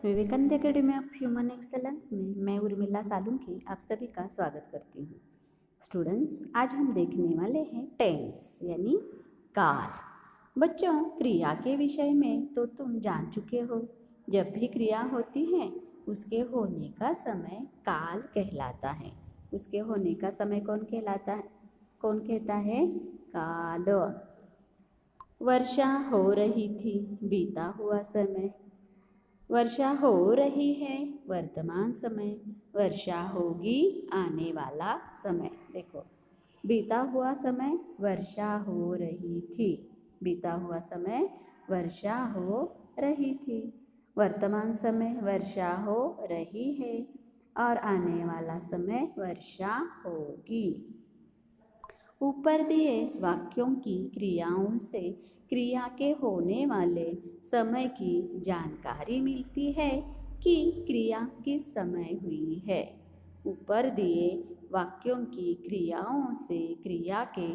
Vivekananda academy of human excellence में मैं उर्मिला सालुंकी आप सभी का स्वागत करती हूँ। स्टूडेंट्स, आज हम देखने वाले हैं टेंस यानी काल। बच्चों, क्रिया के विषय में तो तुम जान चुके हो। जब भी क्रिया होती है उसके होने का समय काल कहलाता है। उसके होने का समय कौन कहलाता है? कौन कहता है? काल। वर्षा हो रही थी, बीता हुआ समय। वर्षा हो रही है, वर्तमान समय। वर्षा होगी, आने वाला समय। देखो, बीता हुआ समय वर्षा हो रही थी। बीता हुआ समय वर्षा हो रही थी। वर्तमान समय वर्षा हो रही है और आने वाला समय वर्षा होगी। ऊपर दिए वाक्यों की क्रियाओं से क्रिया के होने वाले समय की जानकारी मिलती है कि क्रिया किस समय हुई है। ऊपर दिए वाक्यों की क्रियाओं से क्रिया के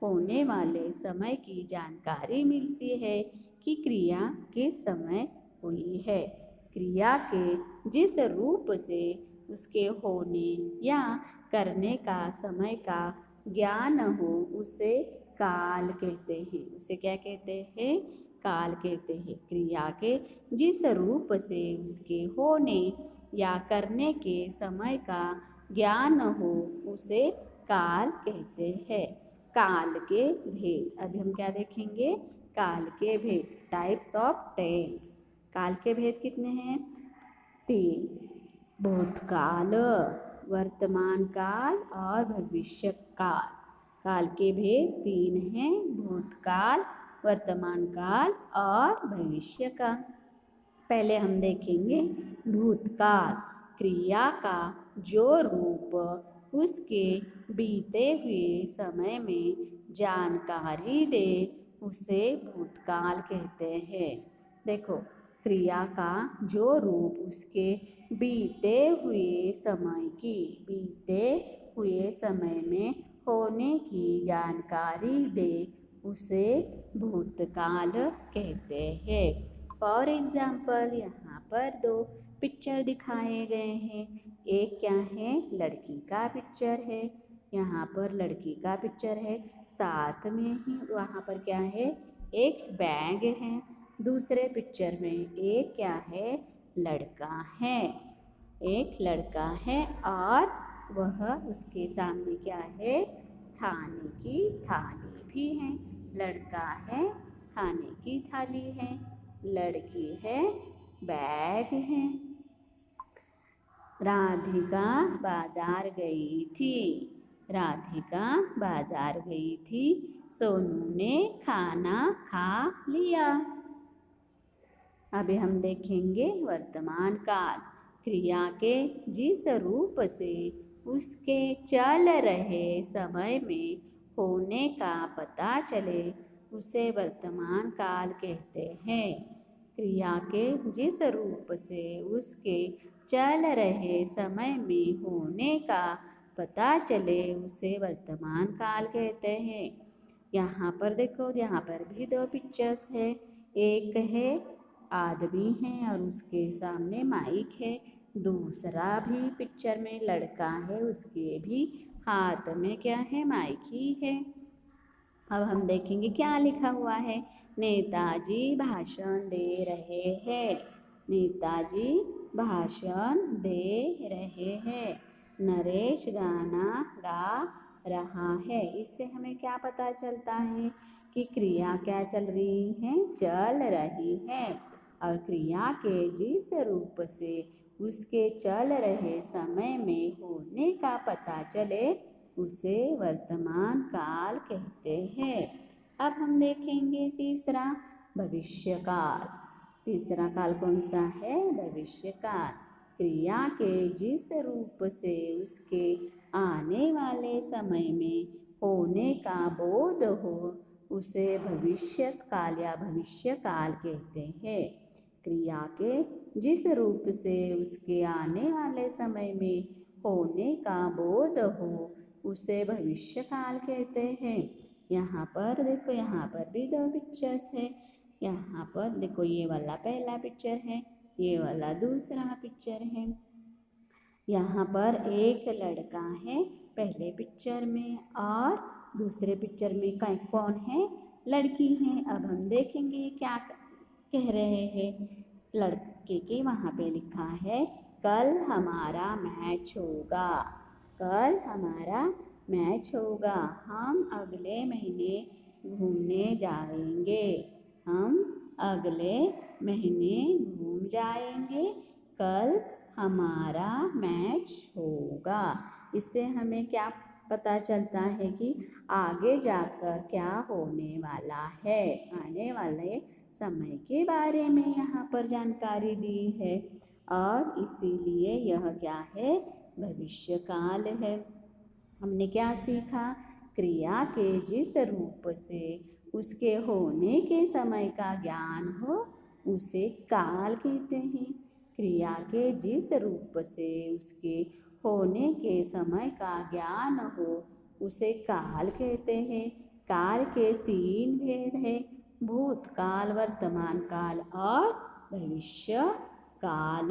होने वाले समय की जानकारी मिलती है कि क्रिया किस समय हुई है। क्रिया के जिस रूप से उसके होने या करने का समय का ज्ञान हो उसे काल कहते हैं। उसे क्या कहते हैं? काल कहते हैं। क्रिया के जिस रूप से उसके होने या करने के समय का ज्ञान हो उसे काल कहते हैं। काल के भेद, अभी हम क्या देखेंगे? काल के भेद, टाइप्स ऑफ टेंस। काल के भेद कितने हैं? 3। भूतकाल, वर्तमान काल और भविष्य काल। काल के भेद 3 हैं: भूतकाल, वर्तमान काल और भविष्य काल। पहले हम देखेंगे भूतकाल। क्रिया का जो रूप उसके बीते हुए समय में जानकारी दे उसे भूतकाल कहते हैं। देखो, क्रिया का जो रूप उसके बीते हुए समय में होने की जानकारी दे उसे भूतकाल कहते हैं। फॉर एग्जाम्पल, यहाँ पर 2 पिक्चर दिखाए गए हैं। एक क्या है? लड़की का पिक्चर है। यहाँ पर लड़की का पिक्चर है, साथ में ही वहाँ पर क्या है? एक बैग है। दूसरे पिक्चर में एक क्या है? लड़का है। एक लड़का है और वह उसके सामने क्या है? खाने की थाली भी है। लड़का है, खाने की थाली है। लड़की है, बैग है। राधिका बाजार गई थी। राधिका बाजार गई थी। सोनू ने खाना खा लिया। अभी हम देखेंगे वर्तमान काल। क्रिया के जिस रूप से उसके चल रहे समय में होने का पता चले उसे वर्तमान काल कहते हैं। क्रिया के जिस रूप से उसके चल रहे समय में होने का पता चले उसे वर्तमान काल कहते हैं। यहाँ पर देखो, यहाँ पर भी 2 पिक्चर्स है। एक है आदमी है और उसके सामने माइक है। दूसरा भी पिक्चर में लड़का है, उसके भी हाथ में क्या है? माइक ही है। अब हम देखेंगे क्या लिखा हुआ है। नेताजी भाषण दे रहे हैं। नेताजी भाषण दे रहे हैं। नरेश गाना गा रहा है। इससे हमें क्या पता चलता है कि क्रिया क्या चल रही है? चल रही है। और क्रिया के जिस रूप से उसके चल रहे समय में होने का पता चले उसे वर्तमान काल कहते हैं। अब हम देखेंगे तीसरा, भविष्य काल। तीसरा काल कौन सा है? भविष्य काल। क्रिया के जिस रूप से उसके आने वाले समय में होने का बोध हो उसे भविष्य काल या भविष्य काल कहते हैं। क्रिया के जिस रूप से उसके आने वाले समय में होने का बोध हो उसे भविष्य काल कहते हैं। यहाँ पर देखो, यहाँ पर भी 2 पिक्चर्स है। यहाँ पर देखो, ये वाला पहला पिक्चर है। ये वाला दूसरा पिक्चर है। यहाँ पर एक लड़का है पहले पिक्चर में और दूसरे पिक्चर में कौन है, लड़की है। अब हम देखेंगे क्या कह रहे हैं। लड़के के वहाँ पे लिखा है कल हमारा मैच होगा, कल हमारा मैच होगा, हम अगले महीने घूमने जाएंगे, हम अगले महीने घूम जाएंगे, कल हमारा मैच होगा। इससे हमें क्या पता चलता है कि आगे जाकर क्या होने वाला है, आने वाले समय के बारे में यहाँ पर जानकारी दी है और इसीलिए यह क्या है, भविष्य काल है। हमने क्या सीखा, क्रिया के जिस रूप से उसके होने के समय का ज्ञान हो उसे काल कहते हैं। क्रिया के जिस रूप से उसके होने के समय का ज्ञान हो उसे काल कहते हैं। काल के 3 भेद हैं, भूतकाल, वर्तमान काल और भविष्य काल।